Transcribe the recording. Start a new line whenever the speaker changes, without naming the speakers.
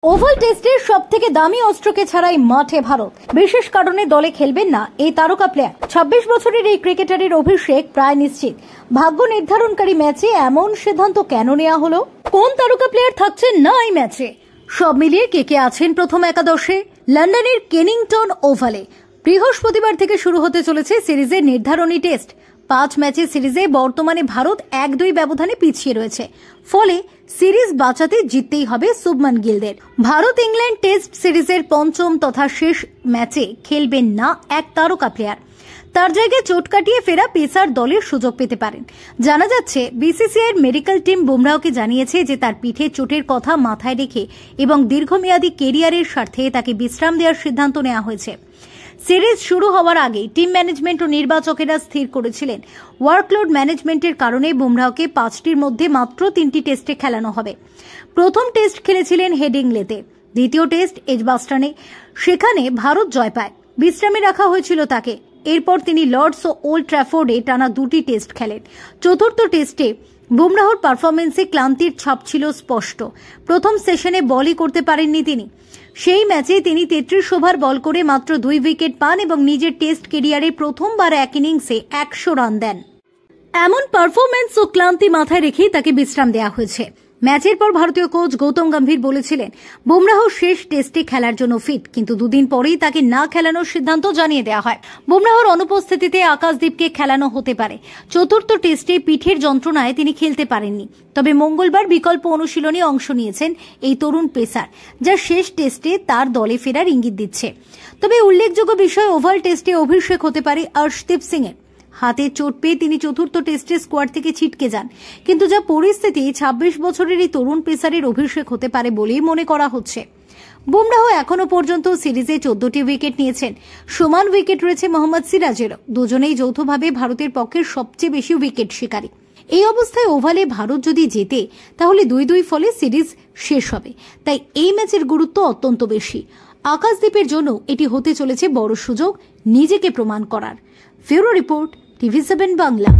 Oval টেস্টের সবথেকে দামি অস্ত্রকে ছাড়াই মাঠে ভারত। বিশেষ কারণে দলে খেলবেন না এই তারকা প্লেয়ার। 26 বছরের এই ক্রিকেটারের অভিষেক প্রায় নিশ্চিত। ভাগ্য নির্ধারণকারী ম্যাচে এমন সিদ্ধান্ত কেন নেওয়া হলো? কোন তারকা প্লেয়ার থাকছেন না এই ম্যাচে? সব মিলিয়ে কে আছেন প্রথম একাদশে? লন্ডনের কেনিংটন ওভালে বৃহস্পতিবার থেকে শুরু হতে চলেছে সিরিজের নির্ধারণী টেস্ট। 5 ম্যাচের সিরিজে বর্তমানে ভারত 1-2 ব্যবধানে পিছিয়ে রয়েছে। ফলে সিরিজ বাঁচাতে জিততেই হবে শুভমান গিলদের। ভারত ইংল্যান্ড টেস্ট সিরিজের পঞ্চম তথা শেষ ম্যাচে খেলবেন না এক তারকা প্লেয়ার। তার জায়গায় চোট কাটিয়ে ফেরা পেসার দলের সুযোগ পেতে পারেন। জানা যাচ্ছে বিসিসিআইয়ের মেডিকেল টিম বুমরাহকে জানিয়েছে যে তার পিঠে চোটের কথা মাথায় রেখে এবং দীর্ঘমেয়াদী কেরিয়ারের স্বার্থে তাকে বিশ্রাম দেওয়ার সিদ্ধান্ত নেওয়া হয়েছে। সিরিজ শুরু হওয়ার আগে টিম ম্যানেজমেন্ট ও নির্বাচকেরা স্থির করেছিলেন ওয়ার্কলোড ম্যানেজমেন্টের কারণে বুমরাহকে 5টির মধ্যে মাত্র 3টি টেস্টে খেলানো হবে। প্রথম টেস্ট খেলেছিলেন হেডিংলেতে, দ্বিতীয় টেস্ট এজবাস্টনে। সেখানে ভারত জয় পায়। বিশ্রামে রাখা হয়েছিল তাকে। এরপর তিনি লর্ডস ও ওল্ড ট্র্যাফোর্ডে টানা 2টি টেস্ট খেলেন। চতুর্থ টেস্টে বুমরাহর পারফরমেন্সে ক্লান্তির ছাপ ছিল স্পষ্ট। প্রথম সেশনে বলই করতে পারেননি তিনি। সেই ম্যাচে তিনি 33 ওভার বল করে মাত্র 2 উইকেট পান এবং নিজের টেস্ট ক্যারিয়ারে প্রথমবার এক ইনিংসে 100 রান দেন। এমন পারফরমেন্স ও ক্লান্তি মাথায় রেখেই তাকে বিশ্রাম দেওয়া হয়েছে। ম্যাচের পর ভারতীয় কোচ গৌতম গম্ভীর বলেছিলেন বুমরাহ শেষ টেস্টে খেলার জন্য ফিট, কিন্তু 2 দিন পরেই তাকে না খেলানোর সিদ্ধান্ত জানিয়ে দেওয়া হয়। বুমরাহর অনুপস্থিতিতে আকাশদীপকে খেলানো হতে পারে। চতুর্থ টেস্টে পিঠের যন্ত্রণায় তিনি খেলতে পারেননি। তবে মঙ্গলবার বিকল্প অনুশীলনে অংশ নিয়েছেন এই তরুণ পেসার, যা শেষ টেস্টে তার দলে ফেরার ইঙ্গিত দিচ্ছে। তবে উল্লেখযোগ্য বিষয়, ওভাল টেস্টে অভিষেক হতে পারে অর্শদীপ সিং এর। হাতে চোট পেয়ে তিনি চতুর্থ টেস্টে স্কোয়াড থেকে ছিটকে যান। কিন্তু যা পরিস্থিতি, 26 বছরের এই তরুণ পেসারের অভিষেক হতে পারে বলেই মনে করা হচ্ছে। বুমরাহ এখনো পর্যন্ত সিরিজে 14টি উইকেট নিয়েছেন। সমান উইকেট রয়েছে মোহাম্মদ সিরাজেরও। দুজনেই যৌথভাবে ভারতের পক্ষে সবচেয়ে বেশি উইকেট শিকারী। এই অবস্থায় ওভালে ভারত যদি জেতে তাহলে 2-2 ফলে সিরিজ শেষ হবে। তাই এই ম্যাচের গুরুত্ব অত্যন্ত বেশি। আকাশদীপের জন্য এটি হতে চলেছে বড় সুযোগ নিজেকে প্রমাণ করার। Bureau report, TV7 Bangla.